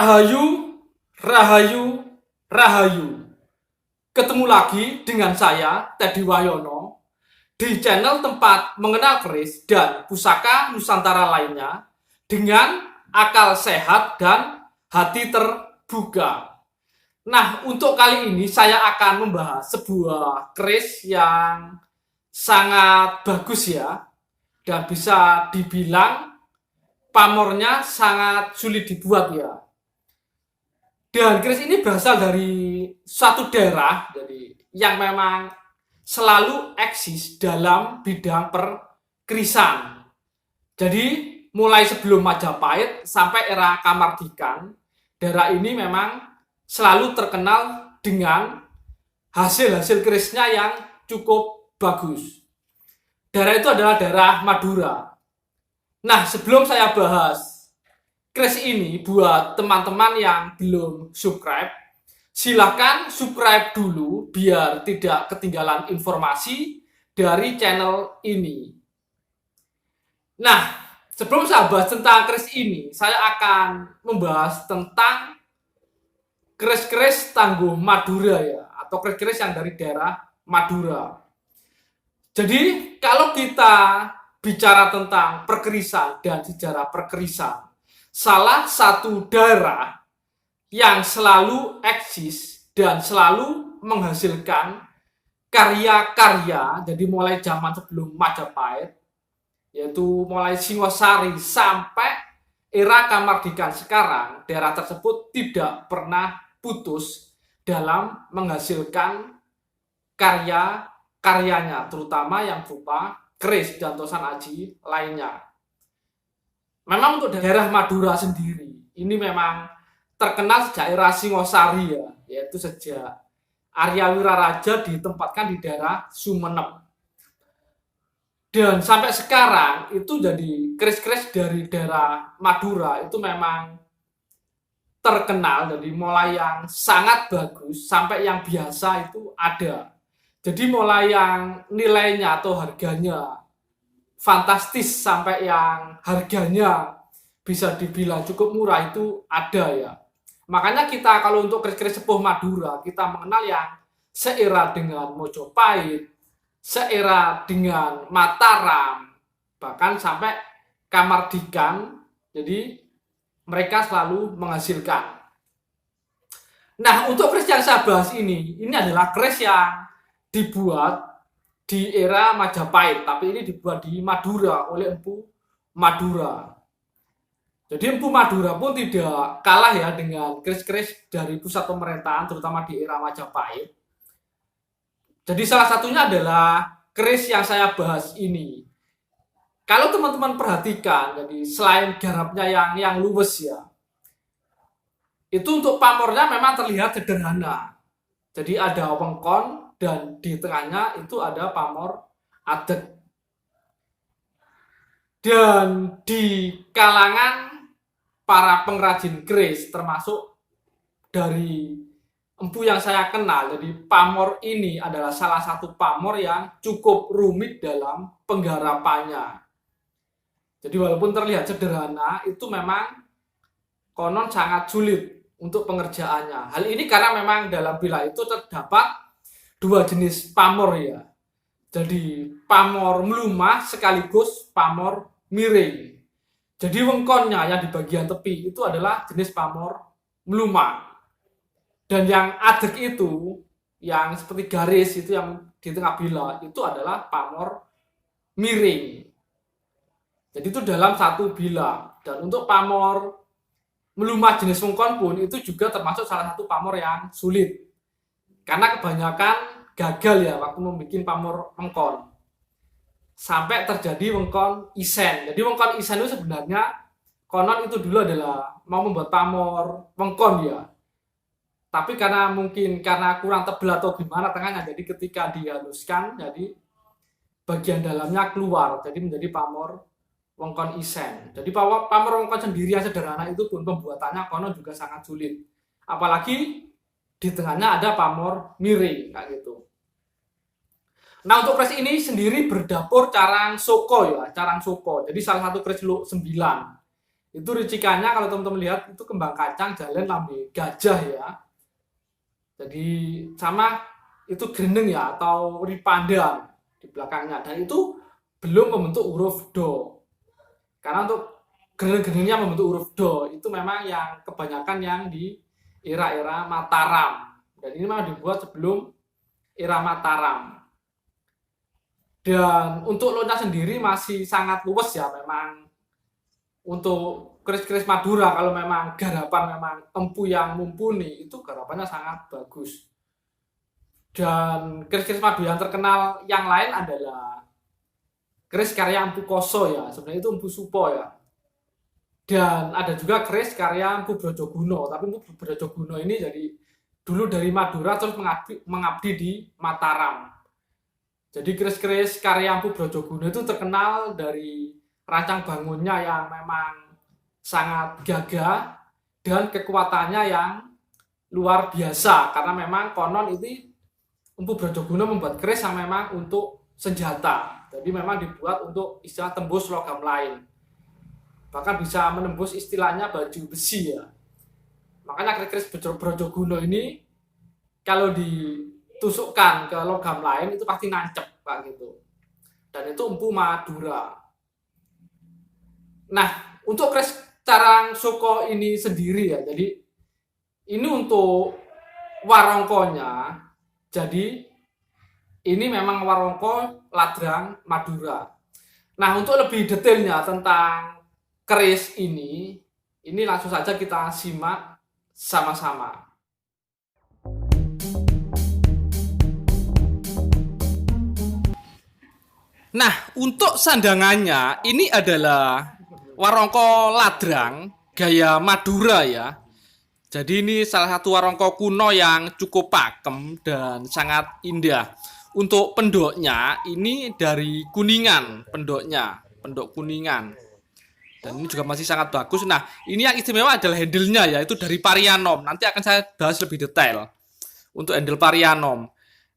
Rahayu, Rahayu, Rahayu. Ketemu lagi dengan saya, Teddy Wahyono, di channel tempat mengenal keris dan pusaka Nusantara lainnya dengan akal sehat dan hati terbuka. Nah, untuk kali ini saya akan membahas sebuah keris yang sangat bagus ya, dan bisa dibilang pamornya sangat sulit dibuat ya. Dan keris ini berasal dari satu daerah jadi yang memang selalu eksis dalam bidang perkerisan. Jadi mulai sebelum Majapahit sampai era Kamardikan, daerah ini memang selalu terkenal dengan hasil-hasil kerisnya yang cukup bagus. Daerah itu adalah daerah Madura. Nah, sebelum saya bahas keris ini buat teman-teman yang belum subscribe, silahkan subscribe dulu biar tidak ketinggalan informasi dari channel ini. Nah, sebelum saya bahas tentang keris ini, saya akan membahas tentang keris-keris tangguh Madura ya, atau keris-keris yang dari daerah Madura. Jadi, kalau kita bicara tentang perkerisan dan sejarah perkerisan, salah satu daerah yang selalu eksis dan selalu menghasilkan karya-karya, jadi mulai zaman sebelum Majapahit, yaitu mulai Singosari sampai era Kamardikan sekarang, daerah tersebut tidak pernah putus dalam menghasilkan karya-karyanya, terutama yang berupa keris dan tosan aji lainnya. Memang untuk daerah Madura sendiri, ini memang terkenal sejak era Singosari ya, yaitu sejak Arya Wiraraja ditempatkan di daerah Sumeneb. Dan sampai sekarang itu jadi keris-keris dari daerah Madura itu memang terkenal, jadi mulai yang sangat bagus sampai yang biasa itu ada. Jadi mulai yang nilainya atau harganya fantastis sampai yang harganya bisa dibilang cukup murah itu ada ya. Makanya kita kalau untuk keris-keris sepuh Madura, kita mengenal yang seera dengan Mojopahit, seera dengan Mataram, bahkan sampai Kamardikan. Jadi mereka selalu menghasilkan. Nah, untuk keris yang saya bahas ini adalah keris yang dibuat di era Majapahit, tapi ini dibuat di Madura oleh Empu Madura. Jadi Empu Madura pun tidak kalah ya dengan keris-keris dari pusat pemerintahan, terutama di era Majapahit. Jadi salah satunya adalah keris yang saya bahas ini. Kalau teman-teman perhatikan, jadi selain garapnya yang luwes ya, itu untuk pamornya memang terlihat sederhana. Jadi ada wengkon dan di tengahnya itu ada pamor adet. Dan di kalangan para pengrajin keris, termasuk dari empu yang saya kenal, jadi pamor ini adalah salah satu pamor yang cukup rumit dalam penggarapannya. Jadi walaupun terlihat sederhana, itu memang konon sangat sulit untuk pengerjaannya. Hal ini karena memang dalam bilah itu terdapat dua jenis pamor ya. Jadi pamor melumah sekaligus pamor miring. Jadi wengkonnya yang di bagian tepi itu adalah jenis pamor melumah. Dan yang adek itu, yang seperti garis itu yang di tengah bilah, itu adalah pamor miring. Jadi itu dalam satu bilah. Dan untuk pamor melumah jenis wengkon pun itu juga termasuk salah satu pamor yang sulit. Karena kebanyakan gagal ya waktu membuat pamor wengkon. Sampai terjadi wengkon isen. Jadi wengkon isen itu sebenarnya konon itu dulu adalah mau membuat pamor wengkon ya. Tapi karena kurang tebal atau gimana tengahnya, jadi ketika dihaluskan, jadi bagian dalamnya keluar, jadi menjadi pamor wengkon isen. Jadi pamor wengkon sendiri yang sederhana itu pun pembuatannya konon juga sangat sulit. Apalagi di tengahnya ada pamor miring kayak gitu. Nah, untuk keris ini sendiri berdapur carang soko ya, carang soko. Jadi salah satu keris Luk 9 Itu ricikannya kalau teman-teman lihat itu kembang kacang jalen lambe gajah ya. Jadi sama itu greneng ya atau ripanda di belakangnya, dan itu belum membentuk huruf do. Karena untuk greneng-grenengnya membentuk huruf do itu memang yang kebanyakan yang di era-era Mataram. Dan ini memang dibuat sebelum era Mataram. Dan untuk lo-nya sendiri masih sangat luwes ya, memang untuk keris-keris Madura kalau memang garapan memang empu yang mumpuni itu garapannya sangat bagus. Dan keris-keris Madura yang terkenal yang lain adalah keris karya Empu Koso ya, sebenarnya itu Empu Supo ya. Dan ada juga keris karya Empu Brojoguno, tapi Empu Brojoguno ini jadi dulu dari Madura terus mengabdi di Mataram. Jadi keris-keris karya Empu Brojoguno itu terkenal dari rancang bangunnya yang memang sangat gagah dan kekuatannya yang luar biasa, karena memang konon itu Empu Brojoguno membuat keris yang memang untuk senjata, jadi memang dibuat untuk istilah tembus logam lain, bahkan bisa menembus istilahnya baju besi ya. Makanya keris-keris Brojoguno ini kalau ditusukkan ke logam lain itu pasti nancep Pak gitu, dan itu Empu Madura. Nah, untuk keris Carang Soko ini sendiri ya, jadi ini untuk warongkonya, jadi ini memang warongko Ladrang Madura. Nah, untuk lebih detailnya tentang keris ini langsung saja kita simak sama-sama. Nah, untuk sandangannya ini adalah warongko Ladrang gaya Madura ya. Jadi ini salah satu warongko kuno yang cukup pakem dan sangat indah. Untuk pendoknya ini dari Kuningan, pendok Kuningan. Dan ini juga masih sangat bagus. Nah, ini yang istimewa adalah handle-nya ya, itu dari Parianom. Nanti akan saya bahas lebih detail untuk handle Parianom.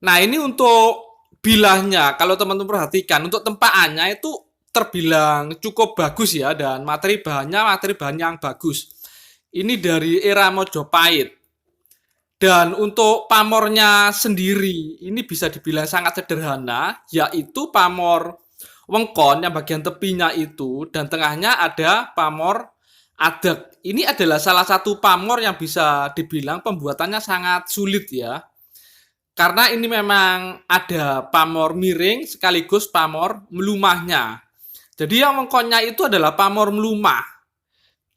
Nah, ini untuk bilahnya, kalau teman-teman perhatikan, untuk tempaannya itu terbilang cukup bagus ya, dan materi bahan yang bagus. Ini dari era Mojopahit. Dan untuk pamornya sendiri ini bisa dibilang sangat sederhana, yaitu pamor wengkon yang bagian tepinya itu dan tengahnya ada pamor adek. Ini adalah salah satu pamor yang bisa dibilang pembuatannya sangat sulit ya. Karena ini memang ada pamor miring sekaligus pamor melumahnya. Jadi yang wengkonnya itu adalah pamor melumah.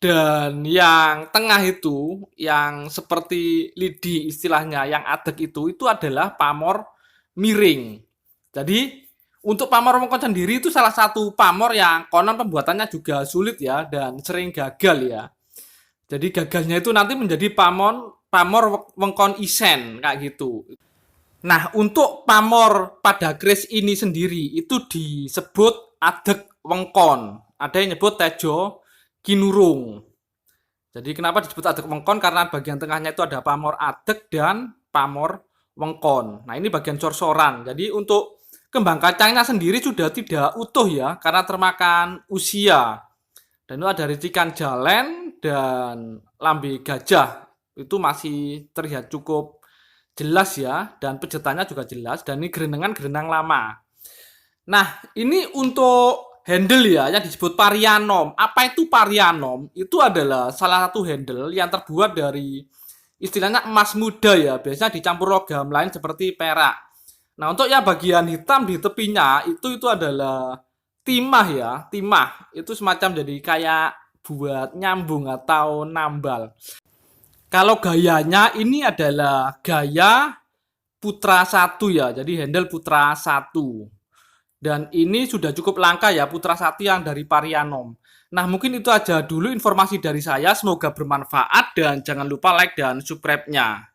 Dan yang tengah itu, yang seperti lidi istilahnya, yang adek itu adalah pamor miring. Jadi untuk pamor wengkon sendiri itu salah satu pamor yang konon pembuatannya juga sulit ya, dan sering gagal ya. Jadi gagalnya itu nanti menjadi pamor wengkon isen kayak gitu. Nah, untuk pamor pada keris ini sendiri itu disebut adek wengkon. Ada yang nyebut tejo kinurung. Jadi kenapa disebut adek wengkon? Karena bagian tengahnya itu ada pamor adek dan pamor wengkon. Nah, ini bagian cor-coran. Jadi untuk kembang kacangnya sendiri sudah tidak utuh ya, karena termakan usia. Dan itu ada ricikan jalen dan lambe gajah. Itu masih terlihat cukup jelas ya, dan pejetannya juga jelas, dan ini gerenengan lama. Nah, ini untuk handle ya yang disebut Parianom. Apa itu Parianom? Itu adalah salah satu handle yang terbuat dari istilahnya emas muda ya, biasanya dicampur logam lain seperti perak. Nah, untuk yang bagian hitam di tepinya itu adalah timah ya, timah. Itu semacam jadi kayak buat nyambung atau nambal. Kalau gayanya ini adalah gaya Putra 1 ya, jadi handle Putra 1. Dan ini sudah cukup langka ya, Putra 1 yang dari Parianom. Nah, mungkin itu aja dulu informasi dari saya. Semoga bermanfaat dan jangan lupa like dan subscribe-nya.